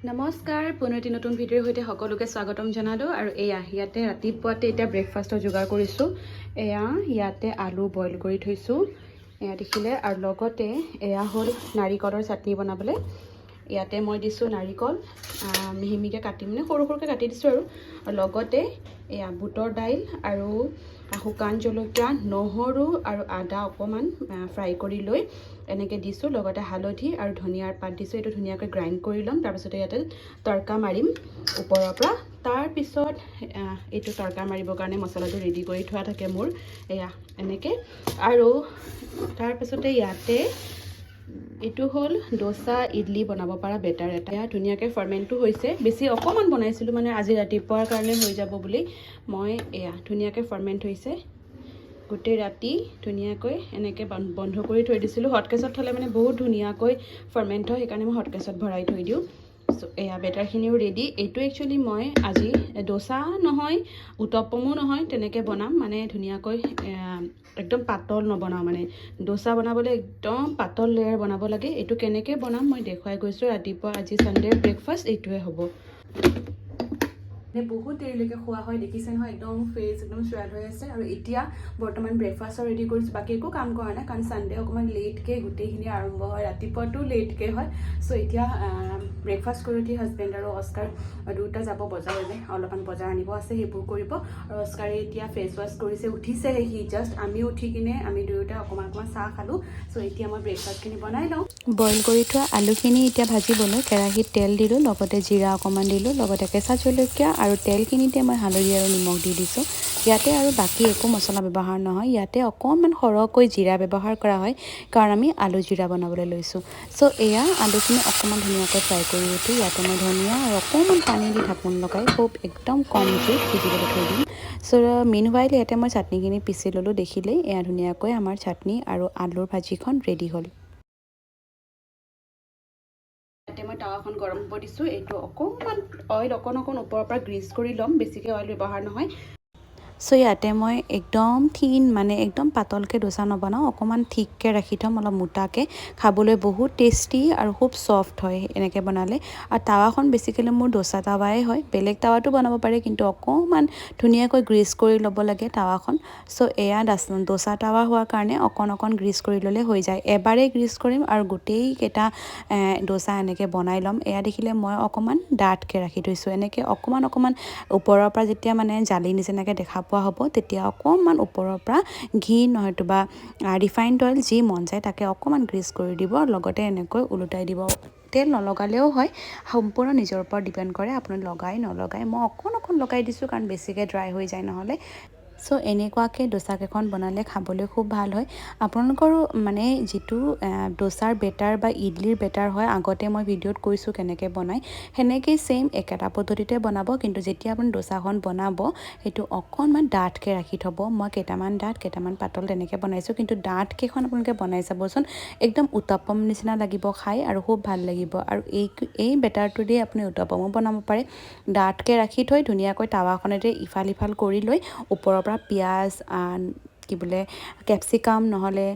নমস্কাৰ, পুনৰ এটি নতুন ভিডিঅ'ৰ সৈতে সকলোকে স্বাগতম জনালোঁ। আৰু ইয়াতে ৰাতিপুৱাতে এতিয়া ব্ৰেকফাষ্টৰ যোগাৰ কৰিছোঁ। ইয়াতে আলু বইল কৰি থৈছোঁ, এয়া দেখিলে। আৰু লগতে এয়া হ'ল নাৰিকলৰ চাটনি বনাবলৈ। ইয়াতে মই দিছোঁ নাৰিকল মিহি মিহিকৈ কাটি সৰু সৰুকৈ কাটি দিছোঁ। আৰু লগতে এয়া বুটৰ দাইল আৰু শুকান জলকীয়া, নহৰু আৰু আদা অকণমান ফ্ৰাই কৰি লৈ এনেকৈ দিছোঁ। লগতে হালধি আৰু ধনিয়াৰ পাত দিছোঁ। এইটো ধুনীয়াকৈ গ্ৰাইণ্ড কৰি ল'ম। তাৰপিছতে ইয়াতে তৰকা মাৰিম ওপৰৰ পৰা। তাৰপিছত এইটো তৰকা মাৰিবৰ কাৰণে মছলাটো ৰেডি কৰি থোৱা থাকে মোৰ, এয়া এনেকৈ। আৰু তাৰপিছতে ইয়াতে এইটো হ'ল ডোচা ইডলি বনাব পৰা বেটাৰ এটা। এয়া ধুনীয়াকৈ ফাৰ্মেণ্টটো হৈছে, বেছি অকণমান বনাইছিলোঁ মানে আজি ৰাতিপুৱাৰ কাৰণে হৈ যাব বুলি। মই এয়া ধুনীয়াকৈ ফাৰ্মেণ্ট হৈছে গোটেই ৰাতি, ধুনীয়াকৈ এনেকৈ বন্ধ কৰি থৈ দিছিলোঁ। হটকেছত থ'লে মানে বহুত ধুনীয়াকৈ ফাৰ্মেণ্ট হয়, সেইকাৰণে মই হটকেছত ভৰাই থৈ দিওঁ। চ' এয়া বেটাৰখিনিও ৰেডি। এইটো একচুৱেলি মই আজি ডোচা নহয়, উত্তপমো নহয়, তেনেকৈ বনাম মানে ধুনীয়াকৈ একদম পাতল নবনাওঁ। মানে ডোচা বনাবলৈ একদম পাতল লেয়াৰ বনাব লাগে। এইটো কেনেকৈ বনাম মই দেখুৱাই গৈছোঁ। ৰাতিপুৱা আজি ছানডে'ৰ ব্ৰেকফাষ্ট এইটোৱে হ'ব। বহুত দেৰিলৈকে খোৱা হয়, দেখিছে নহয়, একদম ফেচ একদম চুৱেল হৈ আছে। আৰু এতিয়া বৰ্তমান ব্ৰেকফাষ্টৰ ৰেডি কৰিছোঁ। বাকী একো কাম কৰা নাই, কাৰণ ছানডে অকণমান লেটকৈ গোটেইখিনি আৰম্ভ হয়, ৰাতিপুৱাটো লেটকৈ হয়। চ' এতিয়া ব্ৰেকফাষ্ট কৰি উঠি হাজবেণ্ড আৰু অস্কাৰ দুয়োটা যাব বজাৰলৈ, অলপমান বজাৰ আনিব আছে, সেইবোৰ কৰিব। আৰু অস্কাৰে এতিয়া ফেচ ৱাছ কৰিছে, উঠিছেহে সি জাষ্ট। আমি উঠি কিনে আমি দুয়োটা অকণমান চাহ খালোঁ। চ' এতিয়া মই ব্ৰেকফাষ্টখিনি বনাই লওঁ। বইল কৰি থোৱা আলুখিনি এতিয়া ভাজিবলৈ কেৰাহীত তেল দিলোঁ, লগতে জিৰা অকণমান দিলোঁ, লগতে কেঁচা জলকীয়া আৰু তেলখিনিতে মই হালধি আৰু নিমখ দি দিছোঁ। ইয়াতে আৰু বাকী একো মছলা ব্যৱহাৰ নহয়, ইয়াতে অকণমান সৰহকৈ জিৰা ব্যৱহাৰ কৰা হয়, কাৰণ আমি আলু জিৰা বনাবলৈ লৈছোঁ। চ' এয়া আলুখিনি অকণমান ধুনীয়াকৈ ফ্ৰাই কৰি উঠি ইয়াতে মই ধনিয়া আৰু অকণমান পানী দি ঢাকোন লগাই খুব একদম কম জুইত সিজিবলৈ থৈ দিম। চ' মিনৱাইল ইয়াতে মই চাটনিখিনি পিচি ল'লোঁ। দেখিলেই এয়া ধুনীয়াকৈ আমাৰ চাটনি আৰু আলুৰ ভাজিখন ৰেডি হ'ল। ইয়াতে মই টাৱাখন গৰম হ'ব দিছোঁ। এইটো অকণমান অইল অকণ ওপৰৰ পৰা গ্ৰীজ কৰি ল'ম, বেছিকৈ অইল ব্যৱহাৰ নহয়। চ' ইয়াতে মই একদম থিন মানে একদম পাতলকৈ ডোচা নবনাওঁ, অকণমান থিককৈ ৰাখি থ'ম, অলপ মোটাকৈ। খাবলৈ বহুত টেষ্টি আৰু খুব ছফ্ট হয় এনেকৈ বনালে। আৰু টাৱাখন বেছিকেলি মোৰ ডোচা টাৱাই হয়, বেলেগ টাৱাতো বনাব পাৰে, কিন্তু অকণমান ধুনীয়াকৈ গ্ৰীজ কৰি ল'ব লাগে টাৱাখন। চ' এয়া ডোচা টাৱা হোৱাৰ কাৰণে অকণ গ্ৰীজ কৰি ল'লে হৈ যায়। এবাৰেই গ্ৰীজ কৰিম আৰু গোটেইকেইটা ডোচা এনেকৈ বনাই ল'ম। এয়া দেখিলে মই অকণমান ডাঠকৈ ৰাখি থৈছোঁ। এনেকৈ অকণমান ওপৰৰ পৰা যেতিয়া মানে জালি নিচিনাকৈ দেখা পোৱা হ'ব, তেতিয়া অকণমান ওপৰৰ পৰা ঘি নহয়তোবা ৰিফাইণ্ড অইল যি মন যায় তাকে অকণমান গ্ৰীজ কৰি দিব, লগতে এনেকৈ ওলোটাই দিব। তেল নলগালেও হয়, সম্পূৰ্ণ নিজৰ ওপৰত ডিপেণ্ড কৰে, আপুনি লগাই নলগাই। মই অকণ লগাই দিছোঁ, কাৰণ বেছিকৈ ড্ৰাই হৈ যায় নহ'লে। চ' এনেকুৱাকৈ ডোচাকেইখন বনালে খাবলৈ খুব ভাল হয়। আপোনালোকৰো মানে যিটো ডোচাৰ বেটাৰ বা ইডলিৰ বেটাৰ হয়, আগতে মই ভিডিঅ'ত কৈছোঁ কেনেকৈ বনায়, সেনেকেই ছেইম একেটা পদ্ধতিতে বনাব। কিন্তু যেতিয়া আপুনি ডোচাখন বনাব, সেইটো অকণমান ডাঠকৈ ৰাখি থ'ব। মই কেইটামান ডাঠ কেইটামান পাতল তেনেকৈ বনাইছোঁ, কিন্তু ডাঠকেইখন আপোনালোকে বনাই চাবচোন, একদম উত্তপম নিচিনা লাগিব খাই আৰু খুব ভাল লাগিব। আৰু এই বেটাৰটো দি আপুনি উত্তপমো বনাব পাৰে। ডাঠকৈ ৰাখি থৈ ধুনীয়াকৈ টাৱাখনতে ইফাল সিফাল কৰি লৈ ওপৰৰ পৰা পিঁয়াজ, কেপচিকাম নহ'লে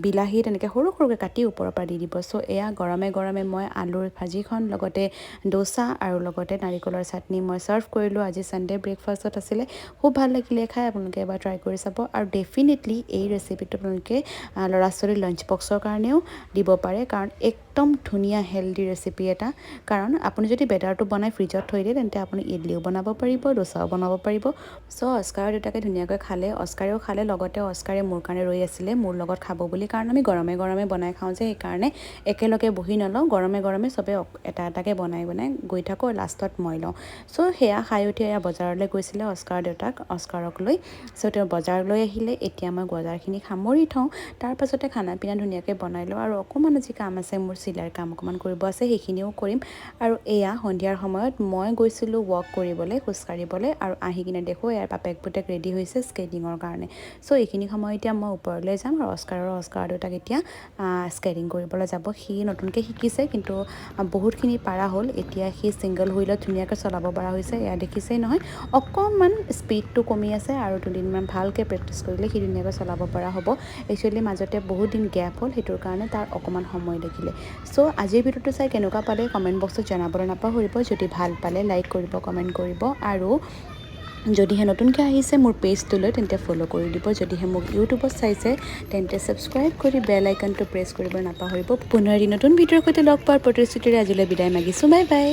বিলাহী তেনেকৈ সৰুকৈ কাটি ওপৰৰ পৰা দি দিব। চ' এয়া গৰমে মই আলুৰ ভাজিখন, লগতে ডোচা আৰু লগতে নাৰিকলৰ চাটনি মই ছাৰ্ভ কৰিলোঁ। আজি ছানডে ব্ৰেকফাষ্টত আছিলে, খুব ভাল লাগিলে খাই। আপোনালোকে এবাৰ ট্ৰাই কৰি চাব। আৰু ডেফিনেটলি এই ৰেচিপিটো আপোনালোকে ল'ৰা ছোৱালীৰ লাঞ্চ বক্সৰ কাৰণেও দিব পাৰে, কাৰণ একদম ধুনীয়া হেল্ডি ৰেচিপি এটা। কাৰণ আপুনি যদি বেটাৰটো বনাই ফ্ৰিজত থৈ দিয়ে, তেন্তে আপুনি ইডলিও বনাব পাৰিব, ডোচাও বনাব পাৰিব। চ' অস্কাৰৰ দুটাকে ধুনীয়াকৈ খালে, অস্কাৰেও খালে, লগতে অস্কাৰে মোৰ কাৰণে ৰৈ আছিলে মোৰ লগত খাব বুলি। কাৰণ আমি গৰমে বনাই খাওঁ যে, সেইকাৰণে একেলগে বহি নলওঁ, গৰমে চবে এটাকৈ বনাই গৈ থাকোঁ, লাষ্টত মই লওঁ। চ' সেয়া খাই উঠি এয়া বজাৰলৈ গৈছিলে অস্কাৰৰ দেউতাক, অস্কাৰক লৈ। চ' তেওঁ বজাৰলৈ আহিলে। এতিয়া মই বজাৰখিনি সামৰি থওঁ, তাৰপাছতে খানা পিনা ধুনীয়াকৈ বনাই লওঁ। আৰু অকণমান আজি কাম আছে, মোৰ চিলাইৰ কাম অকণমান কৰিব আছে, সেইখিনিও কৰিম। আৰু এয়া সন্ধিয়াৰ সময়ত মই গৈছিলোঁ ৱক কৰিবলৈ, খোজকাঢ়িবলৈ। আৰু আহি কিনে দেখোঁ ইয়াৰ বাপেক পুতেক ৰেডি হৈছে স্কেটিঙৰ কাৰণে। চ' এইখিনি সময় এতিয়া মই ওপৰলৈ যাম, আৰু অস্কাৰৰ দেউতাক এতিয়া স্কেটিং কৰিবলৈ যাব। সি নতুনকৈ শিকিছে, কিন্তু বহুতখিনি পাৰা হ'ল। এতিয়া সি ছিংগল হুইলত ধুনীয়াকৈ চলাব পৰা হৈছে। এয়া দেখিছেই নহয়, অকণমান স্পীডটো কমি আছে, আৰু দুদিনমান ভালকৈ প্ৰেক্টিছ কৰিলে সি ধুনীয়াকৈ চলাব পৰা হ'ব। একচুৱেলি মাজতে বহুত দিন গেপ হ'ল, সেইটোৰ কাৰণে তাৰ অকণমান সময় লাগিলে। চ' আজিৰ ভিডিঅ'টো চাই কেনেকুৱা পালে কমেণ্ট বক্সত জনাবলৈ নাপাহৰিব যদি ভাল পালে লাইক কৰিব কমেণ্ট কৰিব আৰু যদিহে নতুনকৈ আহিছে মোৰ পেজটোলৈ তেন্তে ফ'ল' কৰি দিব যদিহে মোক ইউটিউবত চাইছে তেন্তে ছাবস্ক্ৰাইব কৰি বেল আইকনটো প্ৰেছ কৰিব নাপাহৰিব পুনৰ নতুন ভিডিঅ'ৰ সৈতে লগ পোৱাৰ প্ৰতিশ্ৰুতিৰে আজিলৈ বিদায় মাগিছোঁ বাই বাই